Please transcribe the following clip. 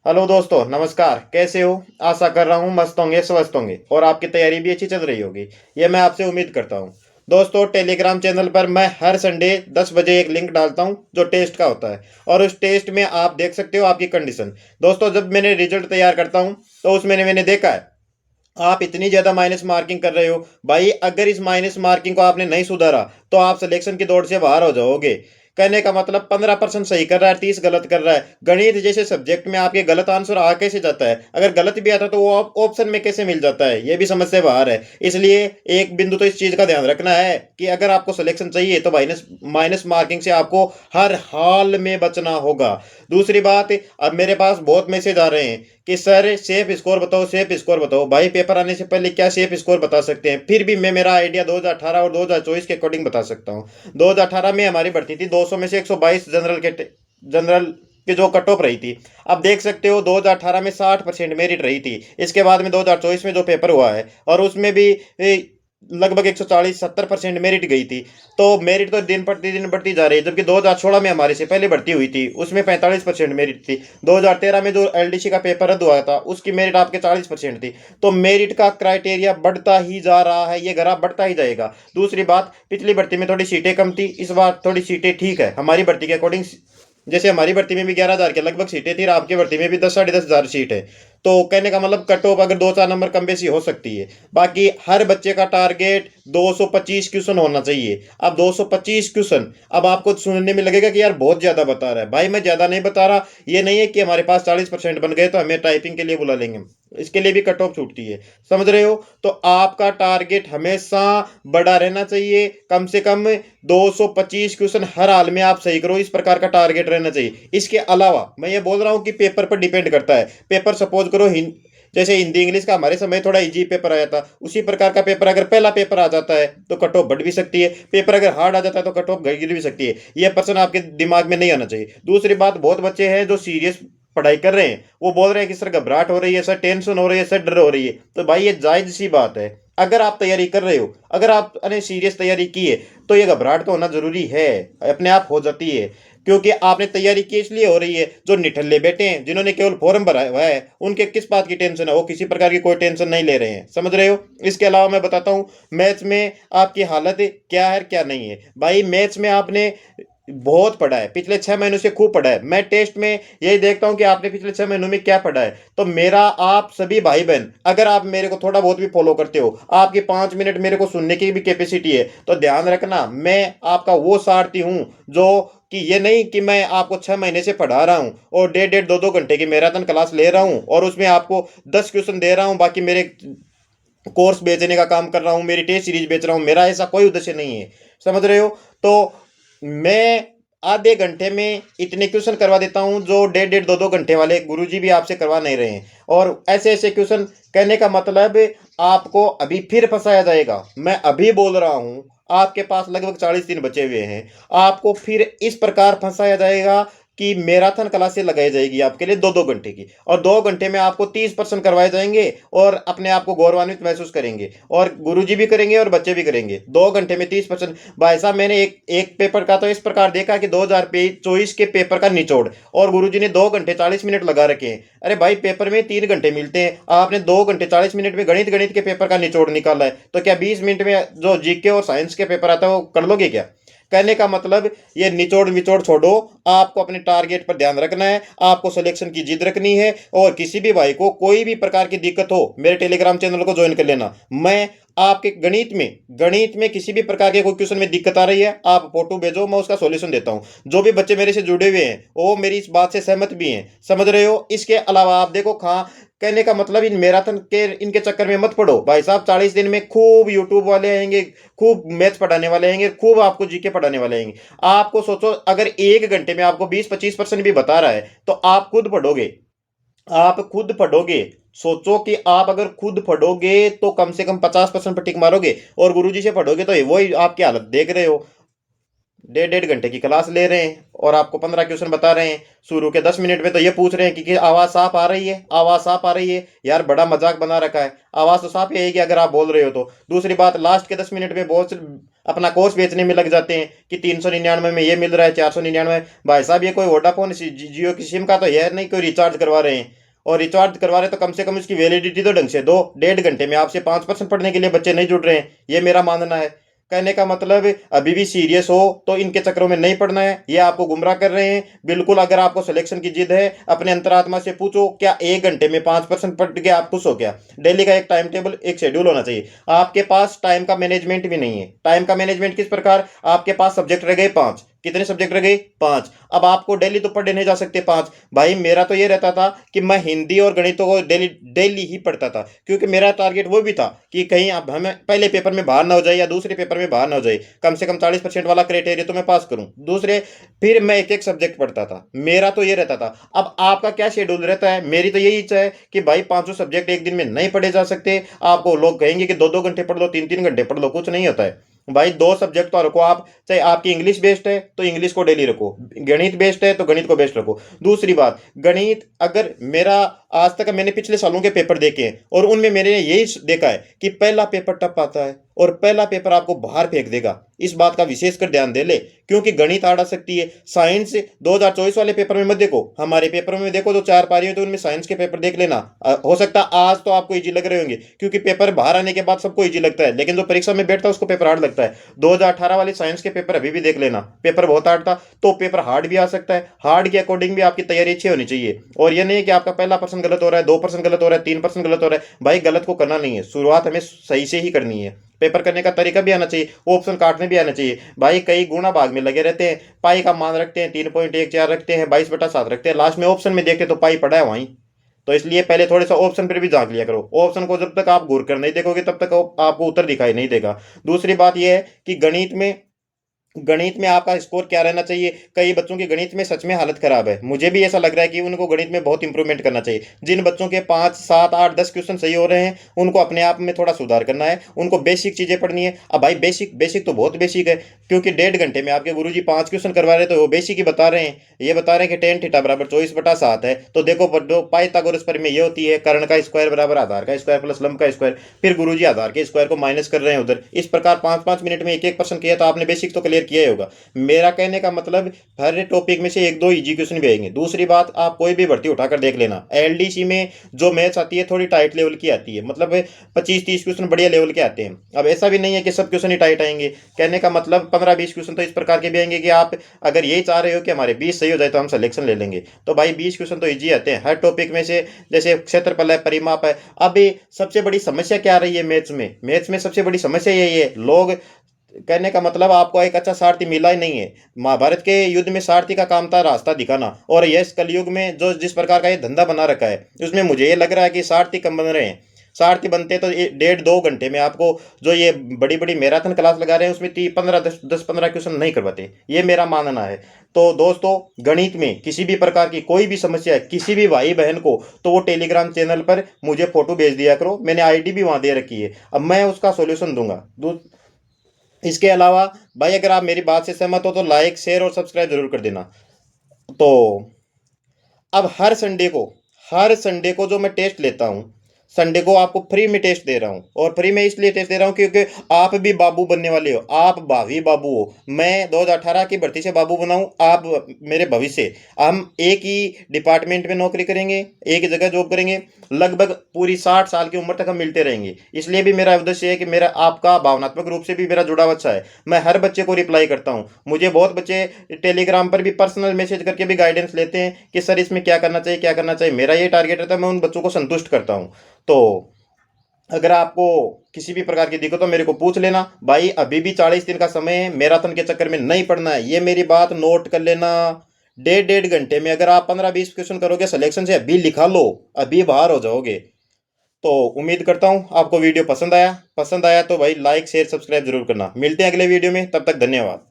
Hello दोस्तों, नमस्कार। कैसे हो? आशा कर रहा हूँ मस्त होंगे, स्वस्थ होंगे और आपकी तैयारी भी अच्छी चल रही होगी। ये मैं आपसे उम्मीद करता हूँ। दोस्तों, टेलीग्राम चैनल पर मैं हर संडे 10 बजे एक लिंक डालता हूँ जो टेस्ट का होता है, और उस टेस्ट में आप देख सकते हो आपकी कंडीशन। दोस्तों, जब मैंने रिजल्ट तैयार करता हूँ तो उसमें मैंने देखा है आप इतनी ज्यादा माइनस मार्किंग कर रहे हो। भाई, अगर इस माइनस मार्किंग को आपने नहीं सुधारा तो आप सिलेक्शन की दौड़ से बाहर हो जाओगे। कहने का मतलब 15% सही कर रहा है, 30 गलत कर रहा है। गणित जैसे सब्जेक्ट में आपके गलत आंसर आ कैसे जाता है? अगर गलत भी आता तो वो ऑप्शन में कैसे मिल जाता है? ये भी समझ से बाहर है। इसलिए एक बिंदु तो इस चीज का ध्यान रखना है कि अगर आपको सिलेक्शन चाहिए तो माइनस माइनस मार्किंग से आपको हर हाल में बचना होगा। दूसरी बात, अब मेरे पास बहुत मैसेज आ रहे हैं कि सर सेफ स्कोर बताओ, सेफ स्कोर बताओ। भाई, पेपर आने से पहले क्या सेफ स्कोर बता सकते हैं? फिर भी मैं मेरा आइडिया 2018 और 2024 के अकॉर्डिंग बता सकता हूँ। 2018 में हमारी भर्ती थी 200 में से 122 जनरल की जो कट ऑफ रही थी। अब देख सकते हो 2018 में 60% मेरिट रही थी। इसके बाद में 2024 में जो पेपर हुआ है और उसमें भी लगभग 140-70% मेरिट गई थी। तो मेरिट तो दिन प्रतिदिन बढ़ती जा रही है, जबकि 2016 में हमारे से पहले भर्ती हुई थी उसमें 45% मेरिट थी। 2013 में जो एलडीसी का पेपर रद्द हुआ था उसकी मेरिट आपके 40% थी। तो मेरिट का क्राइटेरिया बढ़ता ही जा रहा है, ये ग्राफ बढ़ता ही जाएगा। दूसरी बात, पिछली भर्ती में थोड़ी सीटें कम थी, इस बार थोड़ी सीटें ठीक है हमारी भर्ती के अकॉर्डिंग। जैसे हमारी भर्ती में भी 11,000 के लगभग सीटें थी और आपकी भर्ती में भी 10-10,500 सीट है। तो कहने का मतलब कट ऑफ अगर 2-4 नंबर कम बेसी हो सकती है। बाकी हर बच्चे का टारगेट 225 क्वेश्चन होना चाहिए। अब 225 क्वेश्चन, अब आपको सुनने में लगेगा कि यार बहुत ज्यादा बता रहा है। भाई, मैं ज्यादा नहीं बता रहा। ये नहीं है कि हमारे पास 40% बन गए तो हमें टाइपिंग के लिए बुला लेंगे, इसके लिए भी कट ऑफ छूटती है। समझ रहे हो? तो आपका टारगेट हमेशा बड़ा रहना चाहिए। कम से कम 225 क्वेश्चन हर हाल में आप सही करो, इस प्रकार का टारगेट रहना चाहिए। इसके अलावा मैं ये बोल रहा हूँ कि पेपर पर डिपेंड करता है। पेपर सपोज करो जैसे हिंदी इंग्लिश का हमारे समय थोड़ा इजी पेपर आया था, उसी प्रकार का पेपर अगर पहला पेपर आ जाता है तो कट ऑफ बढ़ भी सकती है। पेपर अगर हार्ड आ जाता है तो कट ऑफ गिर भी सकती है। यह पर्सन आपके दिमाग में नहीं आना चाहिए। दूसरी बात, बहुत बच्चे हैं जो सीरियस पढ़ाई कर रहे हैं, वो बोल रहे हैं कि सर घबराहट हो रही है, सर टेंशन हो रही है, सर डर हो रही है। तो भाई, ये जायज सी बात है। अगर आप तैयारी कर रहे हो, अगर आपने सीरियस तैयारी की है, तो ये घबराहट तो होना जरूरी है, अपने आप हो जाती है। क्योंकि आपने तैयारी की इसलिए हो रही है। जो निठल्ले बैठे हैं, जिन्होंने केवल फॉर्म भरा हुआ है, उनके किस बात की टेंशन है? वो किसी प्रकार की कोई टेंशन नहीं ले रहे हैं। समझ रहे हो? इसके अलावा मैं बताता हूँ मैथ्स में आपकी हालत क्या है क्या नहीं है। भाई, मैथ्स में आपने बहुत पढ़ा है, पिछले 6 महीनों से खूब पढ़ा है। मैं टेस्ट में यही देखता हूँ कि आपने पिछले 6 महीनों में क्या पढ़ा है। तो मेरा आप सभी भाई बहन, अगर आप मेरे को थोड़ा बहुत भी फॉलो करते हो, आपकी 5 मिनट मेरे को सुनने की भी कैपेसिटी है, तो ध्यान रखना मैं आपका वो सारथी हूँ जो कि ये नहीं कि मैं आपको 6 महीने से पढ़ा रहा हूँ और 1.5-2 घंटे की मैराथन क्लास ले रहा हूँ और उसमें आपको 10 क्वेश्चन दे रहा हूँ, बाकी मेरे कोर्स बेचने का काम कर रहा हूँ, मेरी टेस्ट सीरीज बेच रहा हूँ। मेरा ऐसा कोई उद्देश्य नहीं है। समझ रहे हो? तो मैं आधे घंटे में इतने क्वेश्चन करवा देता हूँ जो 1.5-2 घंटे वाले गुरुजी भी आपसे करवा नहीं रहे हैं। और ऐसे ऐसे क्वेश्चन, कहने का मतलब आपको अभी फिर फंसाया जाएगा। मैं अभी बोल रहा हूँ, आपके पास लगभग 40 दिन बचे हुए हैं, आपको फिर इस प्रकार फंसाया जाएगा कि मैराथन क्लासेस लगाई जाएगी आपके लिए 2-2 घंटे की, और 2 घंटे में आपको 30% करवाए जाएंगे और अपने आप को गौरवान्वित महसूस करेंगे, और गुरुजी भी करेंगे और बच्चे भी करेंगे। 2 घंटे में 30%। भाई साहब, मैंने एक एक पेपर का तो इस प्रकार देखा कि 2024 के पेपर का निचोड़, और गुरुजी ने 2 घंटे 40 मिनट लगा रखे हैं। अरे भाई, पेपर में 3 घंटे मिलते हैं, आपने 2 घंटे 40 मिनट में गणित गणित के पेपर का निचोड़ निकाला है, तो क्या 20 मिनट में जो जीके और साइंस के पेपर आता है वो कर लोगे क्या? कहने का मतलब, ये निचोड़ विचोड़ छोड़ो। आपको अपने टारगेट पर ध्यान रखना है, आपको सिलेक्शन की जिद रखनी है। और किसी भी भाई को कोई भी प्रकार की दिक्कत हो, मेरे टेलीग्राम चैनल को ज्वाइन कर लेना। मैं आपके गणित में किसी भी प्रकार के कोई क्वेश्चन में दिक्कत आ रही है, आप फोटो भेजो, मैं उसका सॉल्यूशन देता हूं। जो भी बच्चे मेरे से जुड़े हुए हैं वो मेरी इस बात से सहमत भी हैं। समझ रहे हो? इसके अलावा आप देखो, कहाँ, कहने का मतलब इन मैराथन के इनके चक्कर में मत पड़ो। भाई साहब, 40 दिन में खूब यूट्यूब वाले आएंगे, खूब मैथ्स पढ़ाने वाले आएंगे, खूब आपको जीके पढ़ाने वाले आएंगे। आपको सोचो, अगर 1 घंटे में आपको 20-25% भी बता रहा है तो आप खुद पढ़ोगे, आप खुद पढ़ोगे। सोचो कि आप अगर खुद पढ़ोगे तो कम से कम 50% पर टिक मारोगे, और गुरुजी से पढ़ोगे तो वही आपकी हालत देख रहे हो। 1.5 घंटे की क्लास ले रहे हैं और आपको 15 क्वेश्चन बता रहे हैं। शुरू के 10 मिनट में तो ये पूछ रहे हैं कि आवाज साफ आ रही है, आवाज साफ आ रही है। यार, बड़ा मजाक बना रखा है। आवाज तो साफ ही आएगी अगर आप बोल रहे हो तो। दूसरी बात, लास्ट के 10 मिनट में बहुत अपना कोर्स बेचने में लग जाते हैं कि 399 में ये मिल रहा है, 499। भाई साहब ये कोई वोडाफोन जियो की सिम का तो है नहीं, कोई रिचार्ज करवा रहे हैं। और रिचार्ज करवा रहे तो कम से कम उसकी वैलिडिटी तो ढंग से दो। 1.5 घंटे में आपसे 5% पढ़ने के लिए बच्चे नहीं जुड़ रहे हैं, ये मेरा मानना है। कहने का मतलब अभी भी सीरियस हो तो इनके चक्रों में नहीं पड़ना है, ये आपको गुमराह कर रहे हैं बिल्कुल। अगर आपको सिलेक्शन की जिद है, अपने अंतरात्मा से पूछो, क्या 1 घंटे में 5% पढ़ के आप खुश हो क्या? डेली का एक टाइम टेबल, एक शेड्यूल होना चाहिए। आपके पास टाइम का मैनेजमेंट भी नहीं है। टाइम का मैनेजमेंट किस प्रकार? आपके पास सब्जेक्ट रह गए 5। कितने सब्जेक्ट रह गए? 5। अब आपको डेली तो पढ़े नहीं जा सकते 5। भाई मेरा तो ये रहता था कि मैं हिंदी और गणितों को डेली डेली ही पढ़ता था, क्योंकि मेरा टारगेट वो भी था कि कहीं अब हमें पहले पेपर में बाहर ना हो जाए या दूसरे पेपर में बाहर ना हो जाए, कम से कम 40% वाला क्राइटेरिया तो मैं पास करूं। दूसरे फिर मैं एक एक सब्जेक्ट पढ़ता था, मेरा तो ये रहता था। अब आपका क्या शेड्यूल रहता है? मेरी तो यही इच्छा है कि भाई 500 सब्जेक्ट एक दिन में नहीं पढ़े जा सकते। आपको लोग कहेंगे कि 2-2 घंटे पढ़ लो, 3-3 घंटे पढ़ लो, कुछ नहीं होता है भाई। 2 सब्जेक्ट तो रखो आप। चाहे आपकी इंग्लिश बेस्ड है तो इंग्लिश को डेली रखो, गणित बेस्ड है तो गणित को बेस्ड रखो। दूसरी बात, गणित अगर मेरा आज तक मैंने पिछले सालों के पेपर देखे हैं और उनमें मैंने यही देखा है कि पहला पेपर टफ आता है और पहला पेपर आपको बाहर फेंक देगा। इस बात का विशेषकर ध्यान दे ले, क्योंकि गणित हार्ड आ सकती है। साइंस 2024 वाले पेपर में मत देखो, हमारे पेपर में देखो, जो 4 पारी हो तो उनमें साइंस के पेपर देख लेना। हो सकता है आज तो आपको इजी लग रहे होंगे, क्योंकि पेपर बाहर आने के बाद सबको इजी लगता है, लेकिन जो परीक्षा में बैठता है उसको पेपर हार्ड लगता है। 2018 वाले साइंस के पेपर अभी भी देख लेना, पेपर बहुत हार्ड था। तो पेपर हार्ड भी आ सकता है, हार्ड के अकॉर्डिंग भी आपकी तैयारी अच्छी होनी चाहिए। और ये नहीं है कि आपका पहला पर्सन गलत हो रहा है, 2% गलत हो रहा है, 3% गलत हो रहा है। भाई गलत को करना नहीं है, शुरुआत हमें सही से ही करनी है। पेपर करने का तरीका भी आना चाहिए, ऑप्शन काटने भी आना चाहिए। भाई कई गुणा भाग में लगे रहते हैं, पाई का मान रखते हैं, 3.14 रखते हैं, 22/7 रखते हैं, लास्ट में ऑप्शन में देखते तो पाई पड़ा है वहीं। तो इसलिए पहले थोड़े सा ऑप्शन पर भी झांक लिया करो। ऑप्शन को जब तक आप घूर कर नहीं देखोगे तब तक आपको उत्तर दिखाई नहीं देगा। दूसरी बात यह है कि गणित में आपका स्कोर क्या रहना चाहिए। कई बच्चों की गणित में सच में हालत खराब है, मुझे भी ऐसा लग रहा है कि उनको गणित में बहुत इंप्रूवमेंट करना चाहिए। जिन बच्चों के 5, 7, 8, 10 क्वेश्चन सही हो रहे हैं, उनको अपने आप में थोड़ा सुधार करना है, उनको बेसिक चीज़ें पढ़नी है। अब भाई बेसिक बेसिक तो बहुत बेसिक है, क्योंकि 1.5 घंटे में आपके गुरुजी 5 क्वेश्चन करवा रहे हैं, तो वो बेसिक ही बता रहे हैं। ये बता रहे हैं कि tan थीटा बराबर 24/7 है। तो देखो जो पाइथागोरस पर में ये होती है, कर्ण का स्क्वायर बराबर आधार का स्क्वायर प्लस लंब का स्क्वायर। फिर गुरुजी आधार के स्क्वायर को माइनस कर रहे हैं उधर। इस प्रकार 5-5 मिनट में एक एक प्रश्न किया, तो आपने बेसिक तो क्लियर किया ही होगा। मेरा कहने का मतलब हर टॉपिक में से 1-2 इजी क्वेश्चन भी आएंगे। दूसरी बात, आप कोई भी भर्ती उठाकर देख लेना, एलडीसी में जो मैथ्स आती है थोड़ी टाइट लेवल की आती है, मतलब 25-30 क्वेश्चन बढ़िया लेवल के आते हैं। अब ऐसा भी नहीं है कि सब क्वेश्चन ही टाइट आएंगे, कहने का मतलब 15-20 क्वेश्चन तो इस प्रकार के भी आएंगे कि आप अगर यही चाह रहे हो कि हमारे 20 सही हो जाए तो हम सिलेक्शन ले लेंगे, तो भाई 20 क्वेश्चन तो ईजी आते हैं हर टॉपिक में से। जैसे क्षेत्रफल है, परिमाप है। अब सबसे बड़ी समस्या क्या रही है मैथ्स में सबसे बड़ी समस्या यही है, लोग कहने का मतलब आपको एक अच्छा सारथी मिला ही नहीं है। महाभारत के युद्ध में सारथी का काम था रास्ता दिखाना, और यह कलयुग में जो जिस प्रकार का ये धंधा बना रखा है, उसमें मुझे ये लग रहा है कि सारथी कम बन रहे हैं। सारथी बनते तो 1.5-2 घंटे में आपको जो ये बड़ी बड़ी मैराथन क्लास लगा रहे हैं उसमें 10-15 क्वेश्चन नहीं करवाते, ये मेरा मानना है। तो दोस्तों, गणित में किसी भी प्रकार की कोई भी समस्या है किसी भी भाई बहन को, तो वो टेलीग्राम चैनल पर मुझे फोटो भेज दिया करो, मैंने आईडी भी वहां दे रखी है, अब मैं उसका सॉल्यूशन दूंगा। इसके अलावा भाई अगर आप मेरी बात से सहमत हो तो लाइक शेयर और सब्सक्राइब जरूर कर देना। तो अब हर संडे को जो मैं टेस्ट लेता हूँ, संडे को आपको फ्री में टेस्ट दे रहा हूँ। और फ्री में इसलिए टेस्ट दे रहा हूँ क्योंकि आप भी बाबू बनने वाले हो, आप भावी बाबू हो। मैं 2018 की भर्ती से बाबू बनाऊँ, आप मेरे भविष्य। हम एक ही डिपार्टमेंट में नौकरी करेंगे, एक ही जगह जॉब करेंगे, लगभग पूरी 60 साल की उम्र तक हम मिलते रहेंगे। इसलिए भी मेरा उद्देश्य है कि मेरा आपका भावनात्मक रूप से भी मेरा जुड़ाव अच्छा है। मैं हर बच्चे को रिप्लाई करता हूँ। मुझे बहुत बच्चे टेलीग्राम पर भी पर्सनल मैसेज करके भी गाइडेंस लेते हैं कि सर इसमें क्या करना चाहिए, क्या करना चाहिए। मेरा ये टारगेट रहता है, मैं उन बच्चों को संतुष्ट करता हूँ। तो अगर आपको किसी भी प्रकार की दिक्कत हो मेरे को पूछ लेना। भाई अभी भी 40 दिन का समय है, मैराथन के चक्कर में नहीं पड़ना है, ये मेरी बात नोट कर लेना। 1.5 घंटे में अगर आप 15-20 क्वेश्चन करोगे सिलेक्शन से, अभी लिखा लो, अभी बाहर हो जाओगे। तो उम्मीद करता हूँ आपको वीडियो पसंद आया तो भाई लाइक शेयर सब्सक्राइब जरूर करना। मिलते हैं अगले वीडियो में, तब तक धन्यवाद।